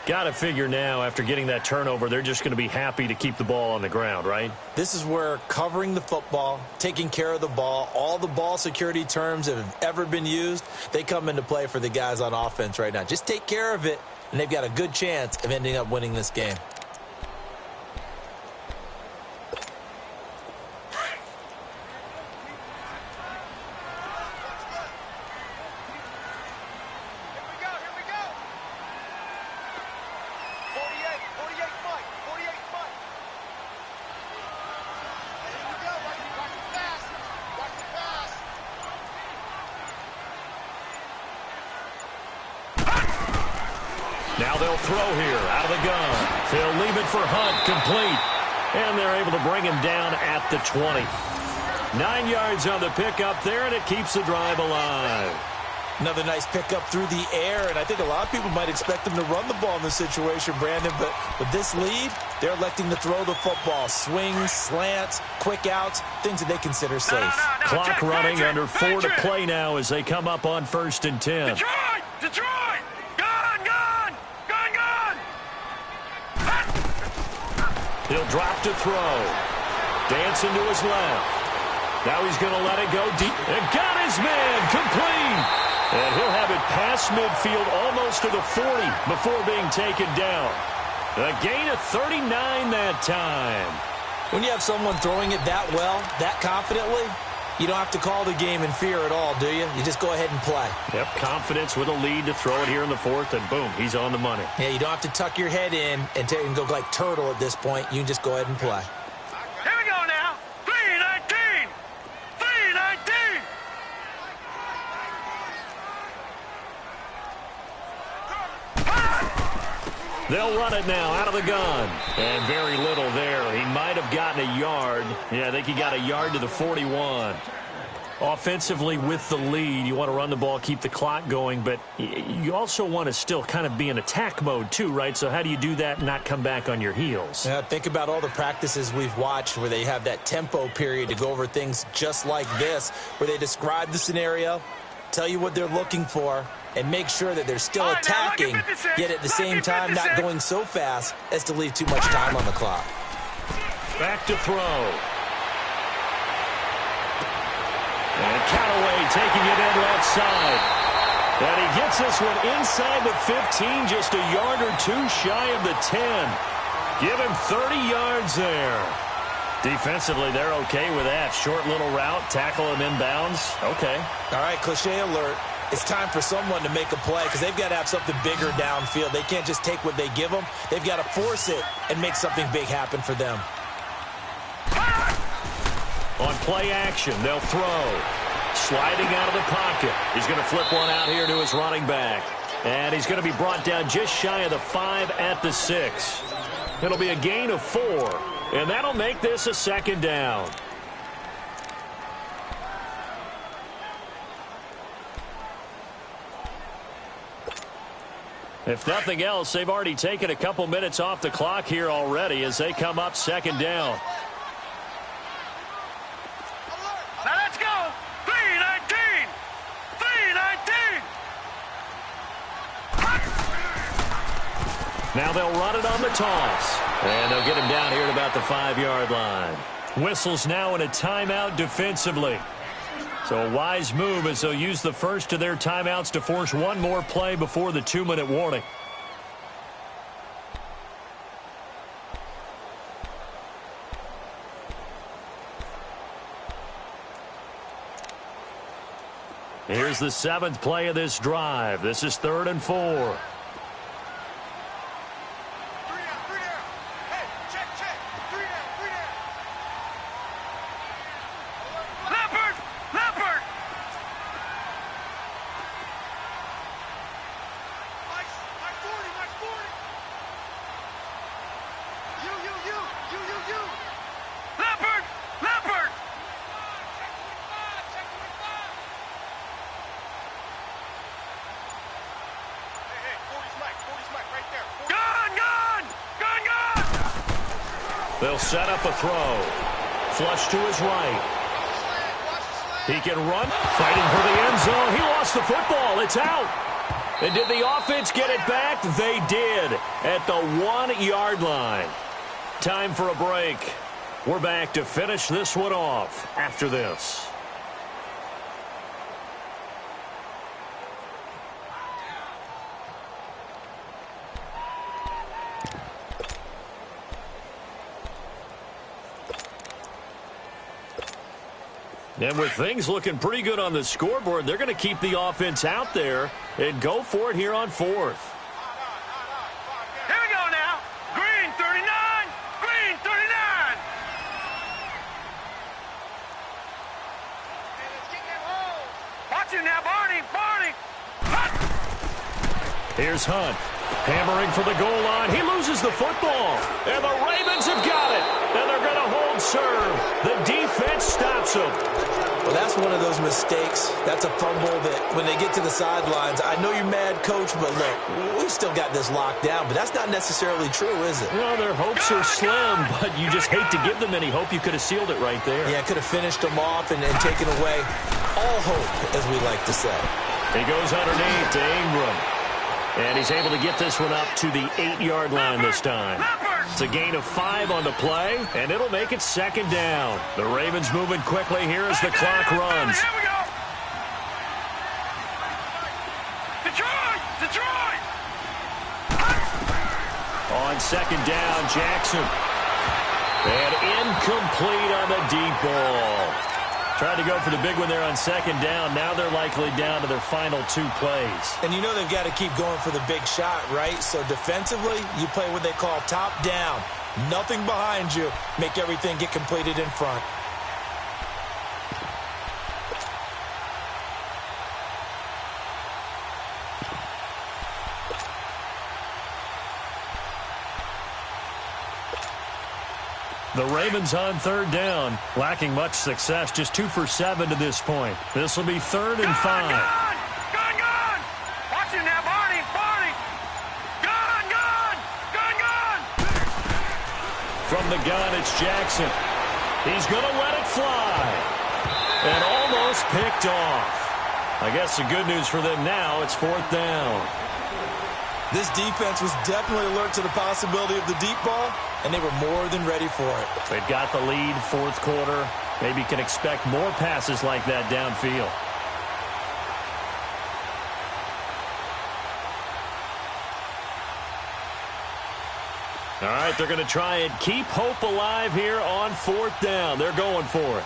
Got to figure now, after getting that turnover, they're just going to be happy to keep the ball on the ground, right? This is where covering the football, taking care of the ball, all the ball security terms that have ever been used, they come into play for the guys on offense right now. Just take care of it, and they've got a good chance of ending up winning this game. Now they'll throw here out of the gun. They'll leave it for Hunt, complete. And they're able to bring him down at the 20. 9 yards on the pickup there, and it keeps the drive alive. Another nice pickup through the air, and I think a lot of people might expect them to run the ball in this situation, Brandon, but with this lead, they're electing to throw the football. Swings, slants, quick outs, things that they consider safe. Clock running, under 4 to play now as they come up on 1st and 10. Detroit! Detroit! Gun! Gun! Gun! Gun! He'll drop to throw. Dancing to his left. Now he's going to let it go deep. And got his man, complete. And he'll have it past midfield almost to the 40 before being taken down. A gain of 39 that time. When you have someone throwing it that well, that confidently, you don't have to call the game in fear at all, do you? You just go ahead and play. Yep, confidence with a lead to throw it here in the 4th, and boom, he's on the money. Yeah, you don't have to tuck your head in and go like turtle at this point. You can just go ahead and play. Here we go now. 3-19. 3-19. They'll run it now out of the gun. And very little there. He might have gotten a yard. Yeah, I think he got a yard to the 41. Offensively with the lead, you want to run the ball, keep the clock going, but you also want to still kind of be in attack mode too, right? So how do you do that and not come back on your heels? Yeah, think about all the practices we've watched where they have that tempo period to go over things just like this, where they describe the scenario, tell you what they're looking for, and make sure that they're still attacking, yet at the same time not going so fast as to leave too much time on the clock. Back to throw. And Callaway taking it in left side. And he gets this one inside the 15, just a yard or two shy of the 10. Give him 30 yards there. Defensively, they're okay with that. Short little route, tackle him inbounds. Okay. All right, cliche alert. It's time for someone to make a play because they've got to have something bigger downfield. They can't just take what they give them. They've got to force it and make something big happen for them. On play action, they'll throw. Sliding out of the pocket. He's going to flip one out here to his running back. And he's going to be brought down just shy of the 5 at the 6. It'll be a gain of 4. And that'll make this a second down. If nothing else, they've already taken a couple minutes off the clock here already as they come up second down. Now let's go. 3-19. 3-19. Now they'll run it on the toss. And they'll get him down here at about the 5-yard line. Whistles now in a timeout defensively. So a wise move as they'll use the first of their timeouts to force one more play before the 2-minute warning. Here's the 7th play of this drive. This is 3rd and 4. They'll set up a throw. Flush to his right. He can run. Fighting for the end zone. He lost the football. It's out. And did the offense get it back? They did at the 1-yard line. Time for a break. We're back to finish this one off after this. And with things looking pretty good on the scoreboard, they're going to keep the offense out there and go for it here on 4th. Here we go now. Green 39. Green 39. Watch it now, Barney. Barney. Here's Hunt. Hammering for the goal line. He loses the football. And the Ravens have got it. And they're going to hold serve. The defense stops them. Well, that's one of those mistakes. That's a fumble that when they get to the sidelines, I know you're mad, Coach, but look, we've still got this locked down. But that's not necessarily true, is it? Well, their hopes are slim, but you just hate to give them any hope. You could have sealed it right there. Yeah, could have finished them off and taken away all hope, as we like to say. He goes underneath to Ingram. And he's able to get this one up to the 8-yard line this time. It's a gain of 5 on the play, and it'll make it second down. The Ravens moving quickly here as the clock runs. Here we go. Detroit! Detroit! On second down, Jackson. And incomplete on the deep ball. Tried to go for the big one there on second down. Now they're likely down to their final 2 plays. And you know they've got to keep going for the big shot, right? So defensively, you play what they call top down. Nothing behind you. Make everything get completed in front. The Ravens on third down, lacking much success, just 2 for 7 to this point. This will be 3rd and 5. Gun! Watch him now, Barney! Gun! From the gun, it's Jackson. He's going to let it fly. And almost picked off. I guess the good news for them now, it's 4th down. This defense was definitely alert to the possibility of the deep ball, and they were more than ready for it. They've got the lead, 4th quarter. Maybe can expect more passes like that downfield. All right, they're going to try and keep hope alive here on 4th down. They're going for it.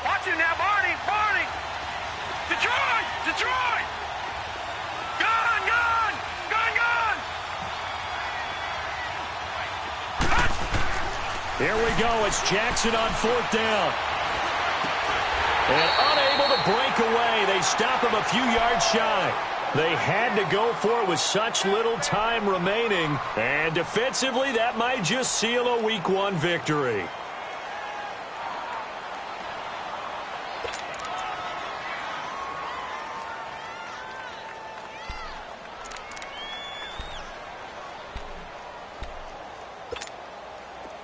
Watch him now, Barney! Detroit! Gun! Here we go. It's Jackson on 4th down. And unable to break away. They stop him a few yards shy. They had to go for it with such little time remaining. And defensively, that might just seal a Week 1 victory.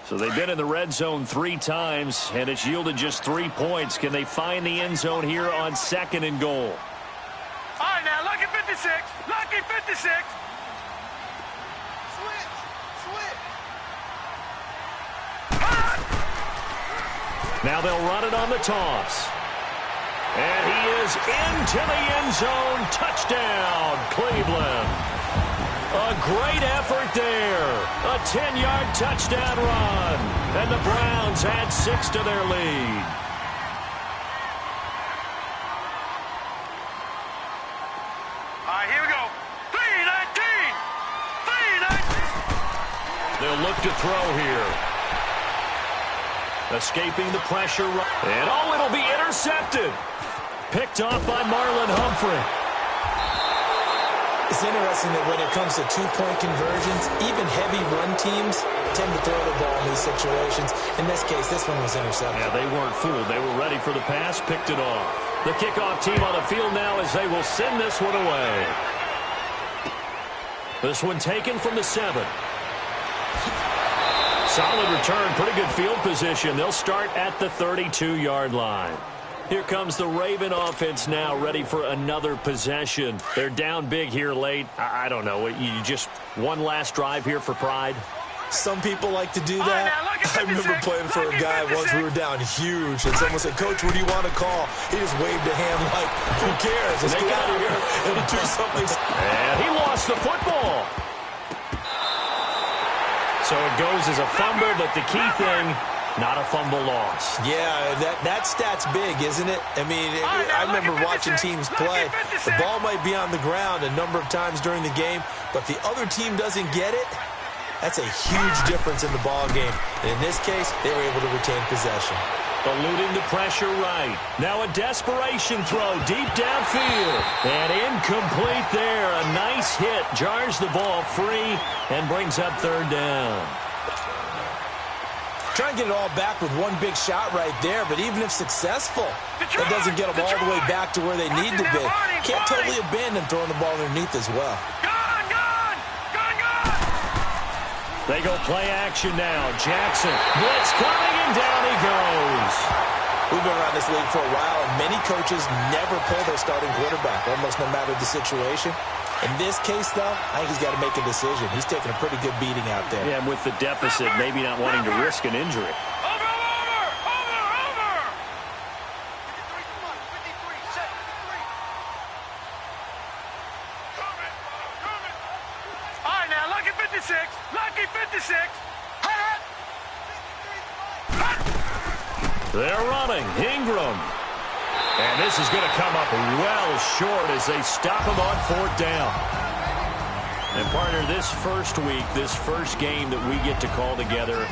So they've been in the red zone 3 times, and it's yielded just 3 points. Can they find the end zone here on 2nd and goal? All right, now, lucky 56. Switch. Now they'll run it on the toss. And he is into the end zone. Touchdown, Cleveland. A great effort there. A 10-yard touchdown run. And the Browns add 6 to their lead. All right, here we go. 3-19. They'll look to throw here. Escaping the pressure. And it'll be intercepted. Picked off by Marlon Humphrey. It's interesting that when it comes to two-point conversions, even heavy run teams tend to throw the ball in these situations. In this case, this one was intercepted. Yeah, they weren't fooled. They were ready for the pass, picked it off. The kickoff team on the field now as they will send this one away. This one taken from the 7. Solid return, pretty good field position. They'll start at the 32-yard line. Here comes the Raven offense now, ready for another possession. They're down big here late. I don't know. You just one last drive here for pride? Some people like to do that. I remember playing for a guy once. We were down huge, and someone said, "Coach, what do you want to call?" He just waved a hand like, "Who cares? Let's get out of here and do something." And he lost the football. So it goes as a fumble, but the key thing, not a fumble loss. Yeah, that stat's big, isn't it? I mean, I remember watching teams play. The ball might be on the ground a number of times during the game, but the other team doesn't get it. That's a huge difference in the ball game. And in this case, they were able to retain possession. Eluding the pressure right. Now a desperation throw deep downfield. And incomplete there. A nice hit. Jars the ball free and brings up 3rd down. Try and get it all back with one big shot right there, but even if successful, that doesn't get them all the way back to where they need to be. Can't totally abandon throwing the ball underneath as well. They go play action now. Jackson, blitz coming, and down he goes. We've been around this league for a while, and many coaches never pull their starting quarterback, almost no matter the situation. In this case, though, I think he's got to make a decision. He's taking a pretty good beating out there. Yeah, and with the deficit, maybe not wanting to risk an injury. Over! All right, now, lucky 56. They're running. Ingram. And this is going to come up well short as they stop him on 4th down. And partner, this first week, this first game that we get to call together,